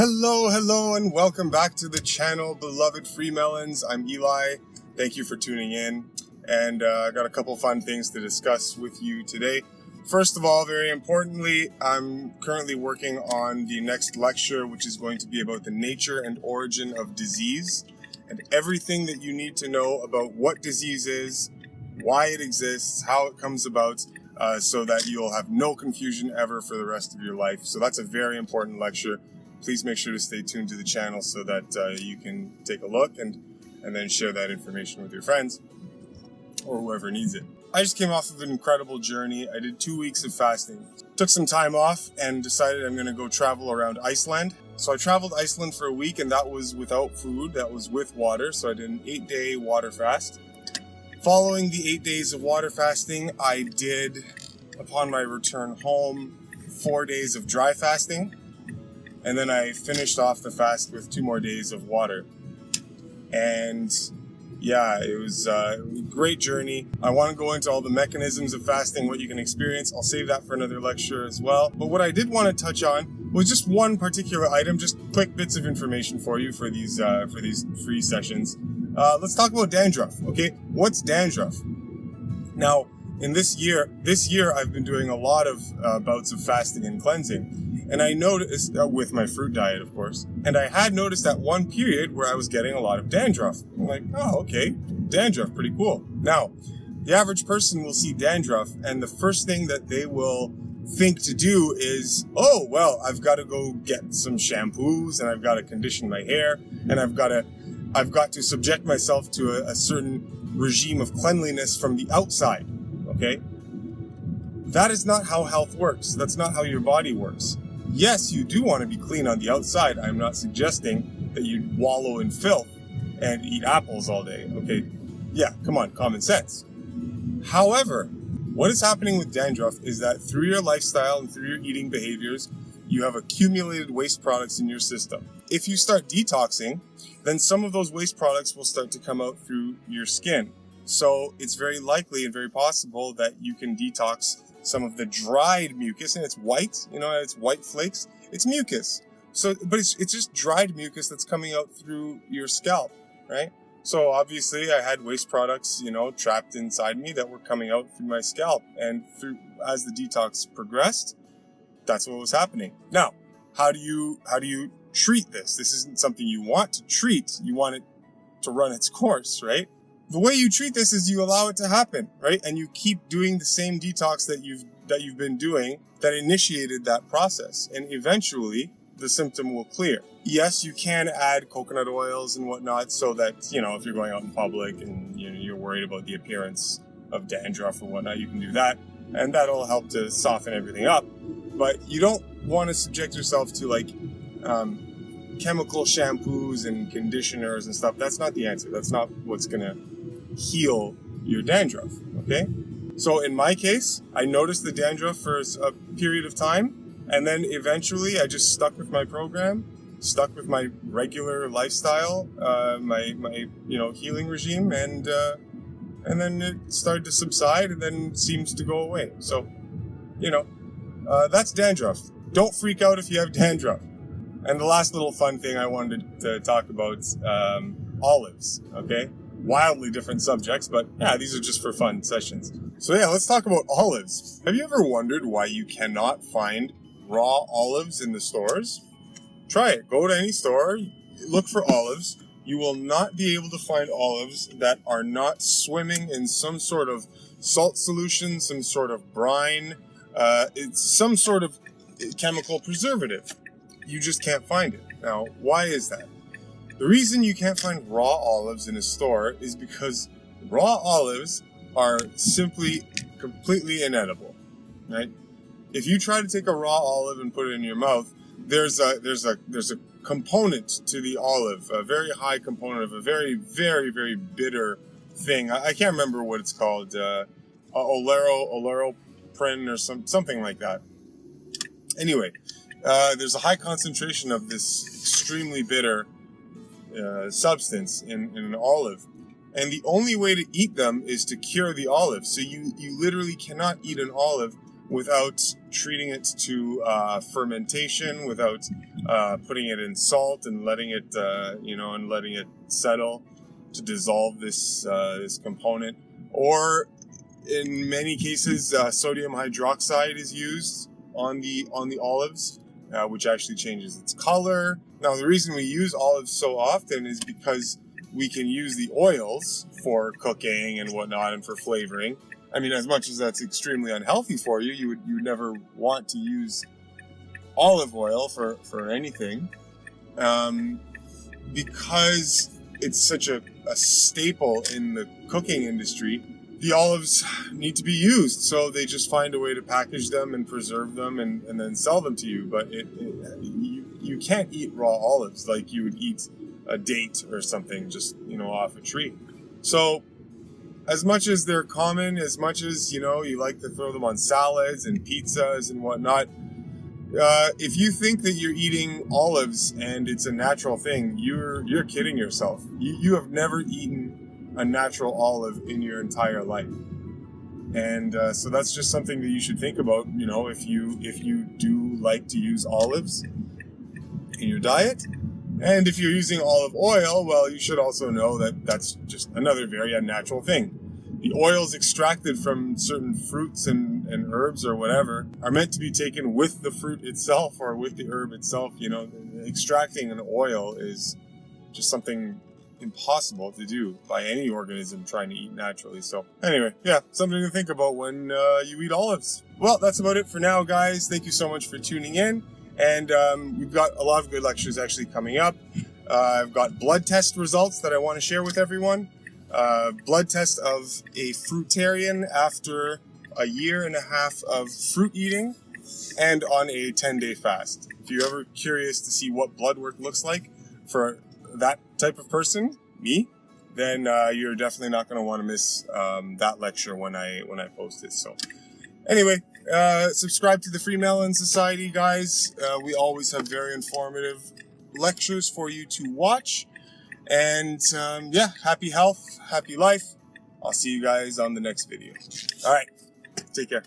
Hello, and welcome back to the channel, beloved Freemelons. I'm Eli. Thank you for tuning in, and I got a couple fun things to discuss with you today. First of all, very importantly, I'm currently working on the next lecture, which is going to be about the nature and origin of disease, and everything that you need to know about what disease is, why it exists, how it comes about, so that you'll have no confusion ever for the rest of your life. So that's a very important lecture. Please make sure to stay tuned to the channel so that you can take a look and then share that information with your friends or whoever needs it. I just came off of an incredible journey. I did 2 weeks of fasting. Took some time off and decided I'm going to go travel around Iceland. So I traveled Iceland for a week, and that was without food. That was with water. So I did an 8-day water fast. Following the 8 days of water fasting, I did, upon my return home, 4 days of dry fasting. And then I finished off the fast with 2 more days of water. And yeah, it was a great journey. I want to go into all the mechanisms of fasting, what you can experience. I'll save that for another lecture as well. But what I did want to touch on was just one particular item, just quick bits of information for you for these free sessions. Let's talk about dandruff, okay? What's dandruff? Now, in this year I've been doing a lot of bouts of fasting and cleansing. And I noticed, with my fruit diet, of course, and I had noticed at one period where I was getting a lot of dandruff. I'm like, oh, okay, dandruff, pretty cool. Now, the average person will see dandruff, and the first thing that they will think to do is, oh, well, I've got to go get some shampoos, and I've got to condition my hair, and I've got to subject myself to a certain regime of cleanliness from the outside, okay? That is not how health works. That's not how your body works. Yes, you do want to be clean on the outside. I'm not suggesting that you wallow in filth and eat apples all day, okay? Yeah, come on, common sense. However, what is happening with dandruff is that through your lifestyle and through your eating behaviors, you have accumulated waste products in your system. If you start detoxing, then some of those waste products will start to come out through your skin. So it's very likely and very possible that you can detox some of the dried mucus, and it's white, it's white flakes. It's mucus. So, but it's just dried mucus that's coming out through your scalp, right? So obviously I had waste products, trapped inside me that were coming out through my scalp, and as the detox progressed, that's what was happening. Now, how do you treat this? This isn't something you want to treat. You want it to run its course, right? The way you treat this is you allow it to happen, right? And you keep doing the same detox that you've been doing that initiated that process. And eventually the symptom will clear. Yes, you can add coconut oils and whatnot so that, if you're going out in public and you're worried about the appearance of dandruff or whatnot, you can do that. And that'll help to soften everything up. But you don't want to subject yourself to chemical shampoos and conditioners and stuff. That's not the answer. That's not what's going to heal your dandruff, okay? So in my case, I noticed the dandruff for a period of time, and then eventually I just stuck with my program, stuck with my regular lifestyle, my healing regime, and then it started to subside and then seems to go away. So, that's dandruff. Don't freak out if you have dandruff. And the last little fun thing I wanted to talk about, olives, okay? Wildly different subjects, but yeah, these are just for fun sessions. So yeah, let's talk about olives. Have you ever wondered why you cannot find raw olives in the stores? Try it. Go to any store, look for olives. You will not be able to find olives that are not swimming in some sort of salt solution, some sort of brine, it's some sort of chemical preservative. You just can't find it. Now, why is that? The reason you can't find raw olives in a store is because raw olives are simply completely inedible, right? If you try to take a raw olive and put it in your mouth, there's a component to the olive, a very high component of a very, very, very bitter thing. I can't remember what it's called, oleroprin or something like that. Anyway, there's a high concentration of this extremely bitter substance in an olive, and the only way to eat them is to cure the olive. So you literally cannot eat an olive without treating it to fermentation, without putting it in salt and letting it, and letting it settle to dissolve this component. Or in many cases, sodium hydroxide is used on the olives, which actually changes its color. Now, the reason we use olives so often is because we can use the oils for cooking and whatnot and for flavoring. I mean, as much as that's extremely unhealthy for you, you would never want to use olive oil for anything, because it's such a staple in the cooking industry. The olives need to be used, so they just find a way to package them and preserve them and then sell them to you. But you can't eat raw olives like you would eat a date or something just, off a tree. So as much as they're common, as much as, you like to throw them on salads and pizzas and whatnot, if you think that you're eating olives and it's a natural thing, you're kidding yourself. You have never eaten a natural olive in your entire life. And so that's just something that you should think about, if you do like to use olives in your diet. And if you're using olive oil, well, you should also know that that's just another very unnatural thing. The oils extracted from certain fruits and herbs or whatever are meant to be taken with the fruit itself or with the herb itself. Extracting an oil is just something impossible to do by any organism trying to eat naturally. So anyway, yeah, something to think about when you eat olives. Well, that's about it for now, guys. Thank you so much for tuning in. And we've got a lot of good lectures actually coming up. I've got blood test results that I want to share with everyone. Blood test of a fruitarian after a 1.5 years of fruit eating and on a 10-day fast. If you're ever curious to see what blood work looks like for that type of person, me, then you're definitely not going to want to miss that lecture when I post it. So anyway, subscribe to the Freemelon Society, guys. We always have very informative lectures for you to watch. And happy health, happy life. I'll see you guys on the next video. All right, take care.